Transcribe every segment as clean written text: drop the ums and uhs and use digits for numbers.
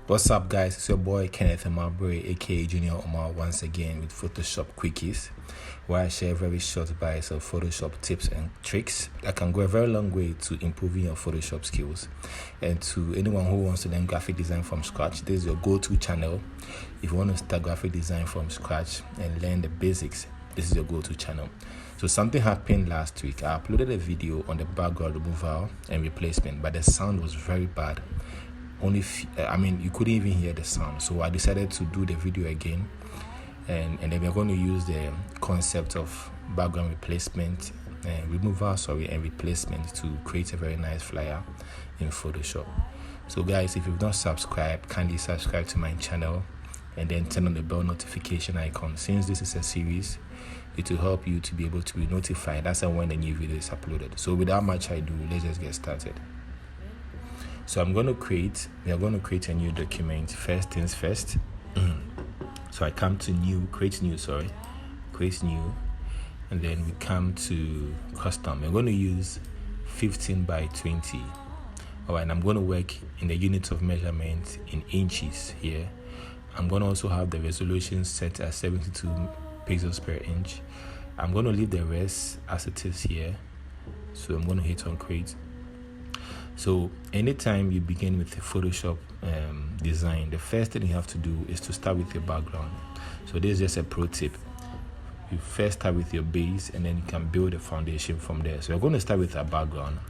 What's up, guys? It's your boy Kenneth Marbury, aka Junior Omar, once again with Photoshop Quickies, where I share very short bites of Photoshop tips and tricks that can go a very long way to improving your Photoshop skills. And to anyone who wants to learn graphic design from scratch, this is your go-to channel. If you want to start graphic design from scratch and learn the basics, this is your go-to channel. So something happened last week. I uploaded a video on the background removal and replacement, but the sound was very bad. You couldn't even hear the sound. So I decided to do the video again, and then we're going to use the concept of background replacement and replacement to create a very nice flyer in Photoshop. So guys, if you've not subscribed, kindly subscribe to my channel and then turn on the bell notification icon. Since this is a series, it will help you to be able to be notified as and when a new video is uploaded. So without much ado, let's just get started. So we are going to create a new document. First things first. So I come to create new, and then we come to custom. We're going to use 15 by 20. All right, and I'm going to work in the units of measurement in inches here. I'm going to also have the resolution set at 72 pixels per inch. I'm going to leave the rest as it is here. So I'm going to hit on create. So anytime you begin with a Photoshop design, the first thing you have to do is to start with your background. So this is just a pro tip. You first start with your base, and then you can build a foundation from there. So we're going to start with our background.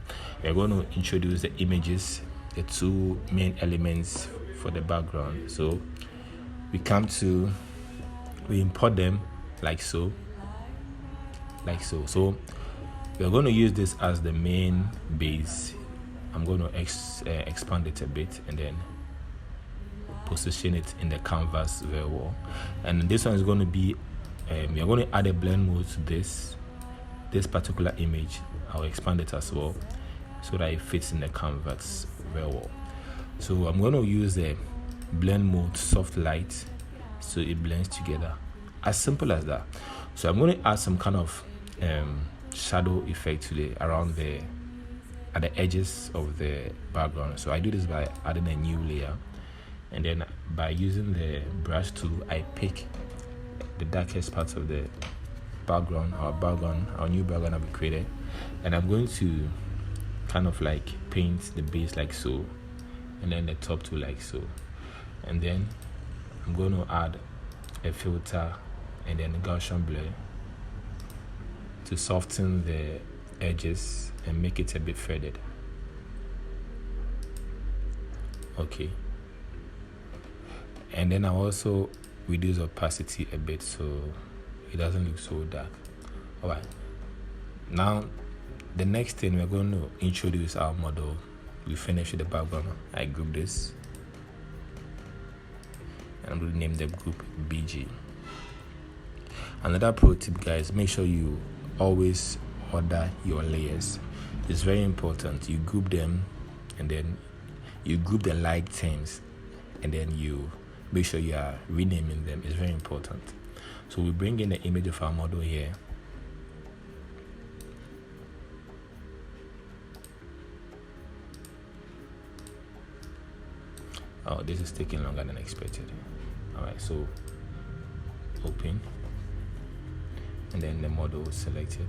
We're going to introduce the images, the two main elements for the background. So we import them like so. So we're going to use this as the main base. I'm going to expand it a bit and then position it in the canvas very well. And this one is going to be, we are going to add a blend mode to this particular image. I'll expand it as well so that it fits in the canvas very well. So I'm going to use the blend mode soft light so it blends together. As simple as that. So I'm going to add some kind of shadow effect at the edges of the background. So I do this by adding a new layer, and then by using the brush tool, I pick the darkest parts of the background, our new background that we created, and I'm going to kind of like paint the base like so, and then the top too like so, and then I'm going to add a filter and then a Gaussian blur to soften the edges and make it a bit faded. Okay, and then I also reduce opacity a bit so it doesn't look so dark. All right, now the next thing, we're going to introduce our model. We finish with the background. I group this and I'm going to name the group BG. Another pro tip, guys, make sure you always order your layers. It's very important. You group them, and then you group the like terms, and then you make sure you are renaming them. It's very important. So we bring in the image of our model here. Oh, this is taking longer than expected. All right, so open, and then the model is selected.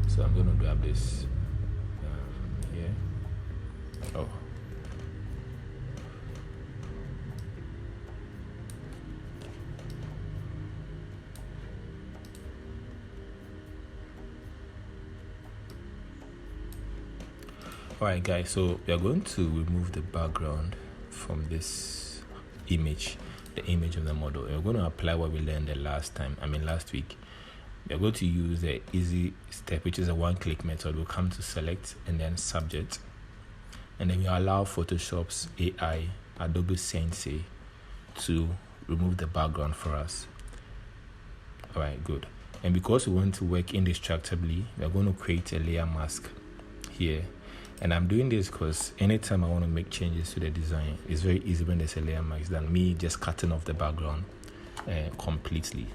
So I'm going to grab this here. Oh. Alright guys, so we are going to remove the background from this image, the image of the model. We're going to apply what we learned last week. We're going to use the easy step, which is a one-click method. We'll come to select and then subject, and then we allow Photoshop's AI, Adobe Sensei, to remove the background for us. All right, good. And because we want to work indestructibly, we're going to create a layer mask here. And I'm doing this because anytime I want to make changes to the design, it's very easy when there's a layer mask than me just cutting off the background completely.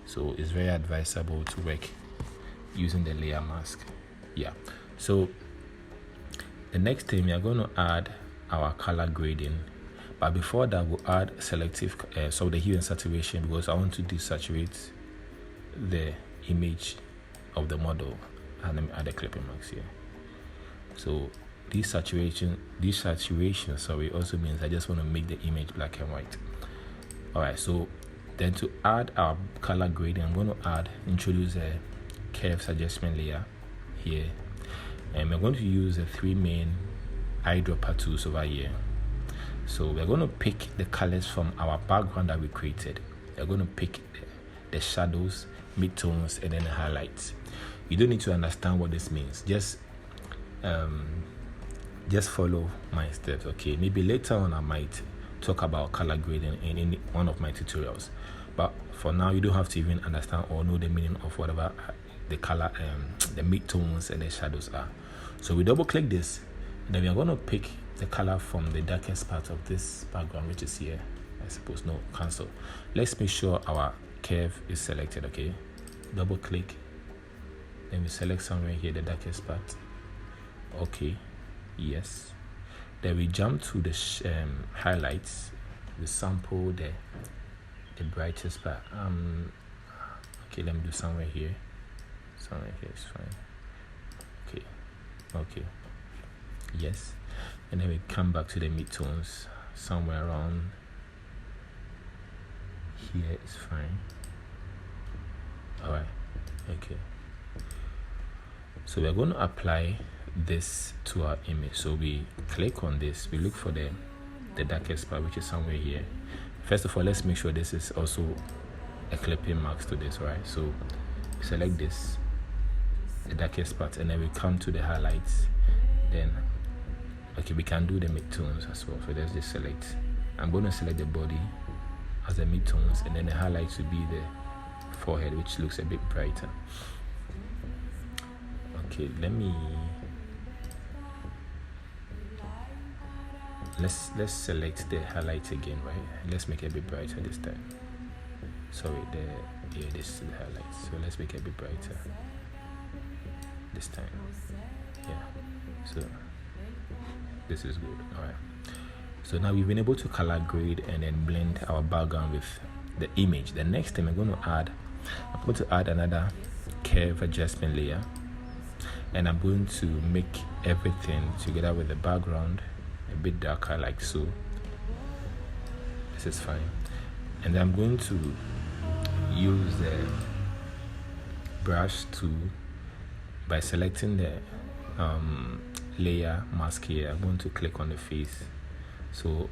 So it's very advisable to work using the layer mask. Yeah, so The next thing, we are going to add our color grading, but before that we'll add selective the hue and saturation, because I want to desaturate the image of the model. And let me add a clipping marks here. So this saturation also means I just want to make the image black and white. Alright, so then to add our color grading, I'm going to introduce a curves adjustment layer here, and we're going to use the 3 main eyedropper tools over here. So we're going to pick the colors from our background that we created. We're going to pick the shadows, midtones, and then the highlights. You don't need to understand what this means. Just follow my steps, okay? Maybe later on I might talk about color grading in one of my tutorials, but for now you don't have to even understand or know the meaning of whatever the color, the midtones and the shadows are. So we double click this, and then we are going to pick the color from the darkest part of this background, which is here. I suppose no, cancel. Let's make sure our curve is selected, okay? Double click, then we select somewhere here the darkest part. Okay, yes. Then we jump to the highlights. We sample the brightest part. Okay, let me do somewhere here. Somewhere here is fine. Okay, yes. And then we come back to the midtones. Somewhere around here is fine. Alright, okay. So we're going to apply this to our image. So we click on this, we look for the darkest part, which is somewhere here. First of all, let's make sure this is also a clipping marks to this, right? So select this, the darkest part, and then we come to the highlights. Then okay, we can do the midtones as well. So let's just select, I'm going to select the body as the midtones, and then the highlights will be the forehead, which looks a bit brighter. Okay, let's select the highlights again, right? Let's make it a bit brighter this time. Sorry, this is the highlights. So let's make it a bit brighter this time. Yeah, so this is good. All right, so now we've been able to color grade and then blend our background with the image. The next thing I'm going to add another curve adjustment layer, and I'm going to make everything together with the background a bit darker, like so. This is fine. And I'm going to use the brush tool by selecting the layer mask here. I'm going to click on the face. So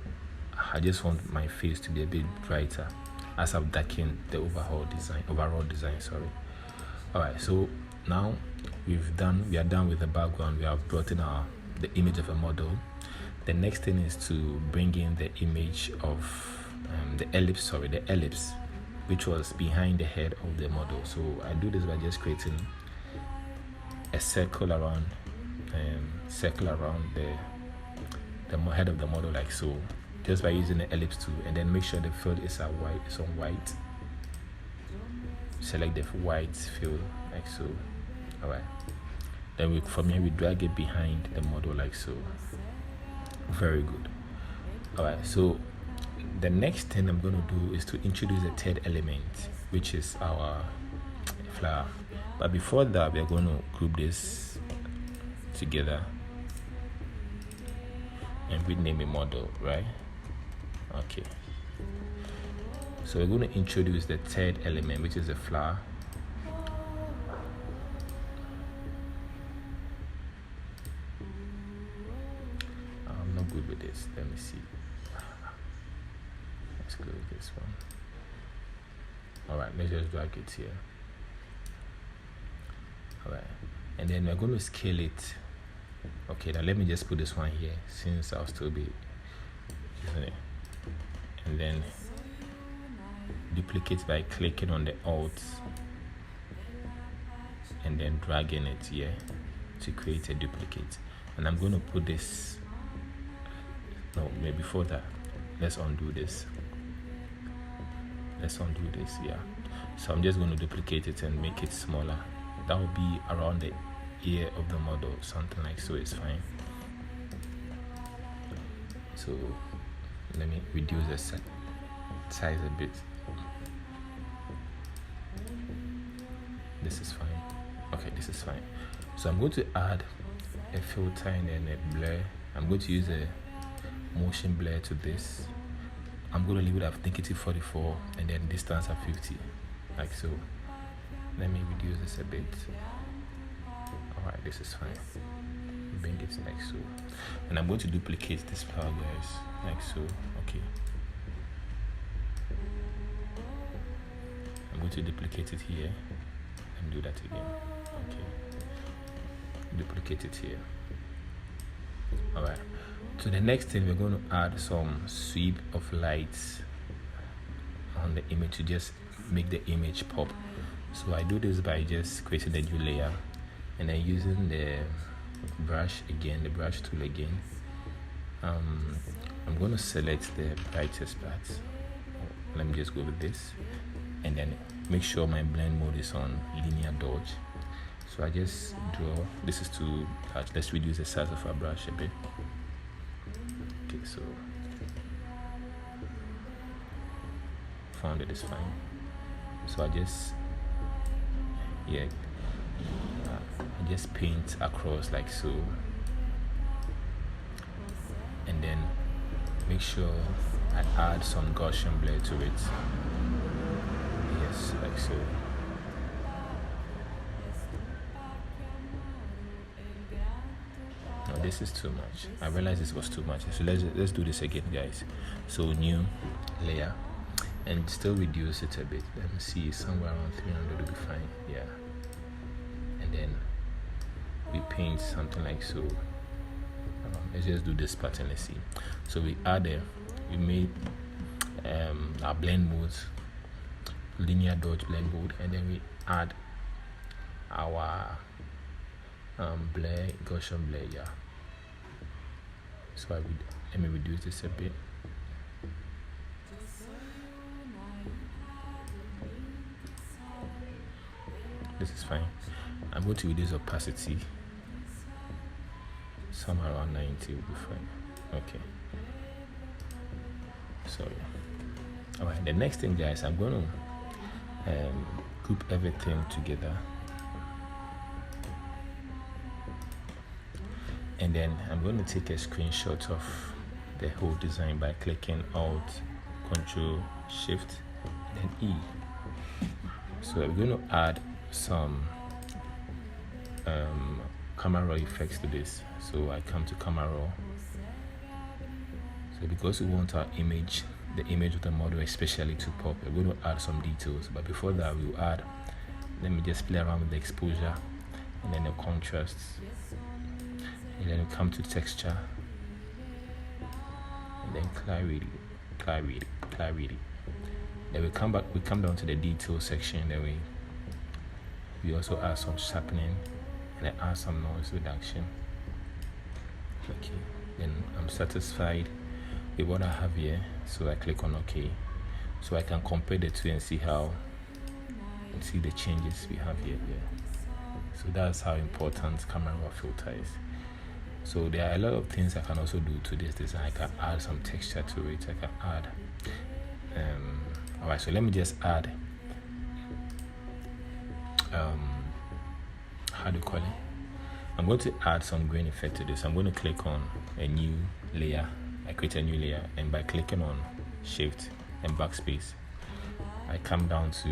I just want my face to be a bit brighter as I've darkened the overall design. Alright, so now we are done with the background. We have brought in the image of a model. The next thing is to bring in the image of the ellipse, which was behind the head of the model. So I do this by just creating a circle around the head of the model, like so, just by using the ellipse tool, and then make sure the field is on white. Select the white field, like so. Alright, then from here we drag it behind the model, like so. Very good. Alright, so the next thing I'm going to do is to introduce a third element, which is our flower. But before that, we are going to group this together and rename a model, right? Okay, so we're going to introduce the third element, which is a flower. I'm not good with this. Let me see. Let's close this one. Alright, let's just drag it here. Alright, and then we're going to scale it. Okay, now let me just put this one here, since I'll still be using it. And then duplicate by clicking on the Alt and then dragging it here to create a duplicate. And I'm going to put this, no, maybe before that, let's undo this. Yeah. So I'm just going to duplicate it and make it smaller. That will be around the ear of the model, something like so. It's fine. So let me reduce the size a bit. This is fine. Okay, this is fine. So I'm going to add a filter and then a blur. I'm going to use a motion blur to this. I'm going to leave it at negative 44 and then distance at 50, like so. Let me reduce this a bit. Alright, this is fine. Bring it like so. And I'm going to duplicate this power, guys, like so. Okay. I'm going to duplicate it here and do that again. Okay. Duplicate it here. Alright. So the next thing, we're going to add some sweep of lights on the image to just make the image pop. So I do this by just creating a new layer and then using the brush again, the brush tool again. I'm going to select the brightest parts. Let me just go with this and then make sure my blend mode is on linear dodge. So I just draw. This is to let's reduce the size of our brush a bit. Okay, so found it is fine. So I just I just paint across like so, and then make sure I add some Gaussian blur to it. Yes, like so. No, this is too much. I realized this was too much. So let's do this again, guys. So new layer and still reduce it a bit. Let me see, somewhere around 300 will be fine. Yeah. And then we paint something like so. Let's just do this pattern. Let's see. So we made our blend modes, linear dodge blend mode, and then we add our blur, Gaussian blur. Yeah. So let me reduce this a bit. This is fine. I'm going to reduce opacity. Somewhere around 90 will be fine. Okay. Sorry. Alright, the next thing, guys, I'm going to group everything together. And then I'm going to take a screenshot of the whole design by clicking Alt, Control, Shift, and then E. So I'm going to add some camera raw effects to this. So I come to camera raw. So because we want our image, the image of the model especially to pop, we're going to add some details. But before that, we'll add, let me just play around with the exposure and then the contrasts. And then we come to texture and then clarity. Then we come down to the detail section. Then we also add some sharpening and then add some noise reduction. Okay, then I'm satisfied with what I have here, so I click on OK. So I can compare the two and see the changes we have here. So that's how important camera raw filter is. So there are a lot of things I can also do to this design. I can add some texture to it. I can add alright, so let me just add how do you call it? I'm going to add some grain effect to this. I'm going to click on a new layer. I create a new layer, and by clicking on Shift and backspace, I come down to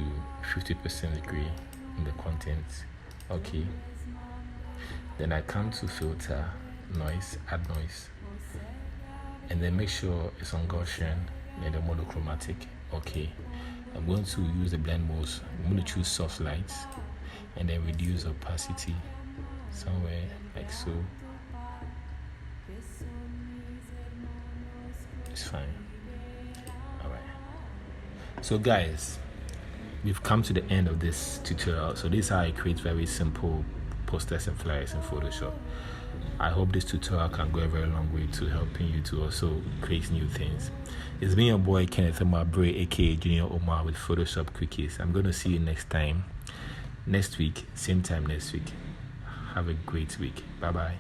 50% gray in the content. Okay. Then I come to filter, noise, add noise, and then make sure it's on Gaussian and the monochromatic. Okay. I'm going to use the blend modes. I'm going to choose soft lights and then reduce opacity somewhere like so. It's fine. Alright. So guys, we've come to the end of this tutorial. So this is how I create very simple posters and flyers in Photoshop. I hope this tutorial can go a very long way to helping you to also create new things. It's been your boy Kenneth Omabray, aka Junior Omar, with Photoshop Quickies. I'm going to see you next time, next week, same time next week. Have a great week. Bye bye.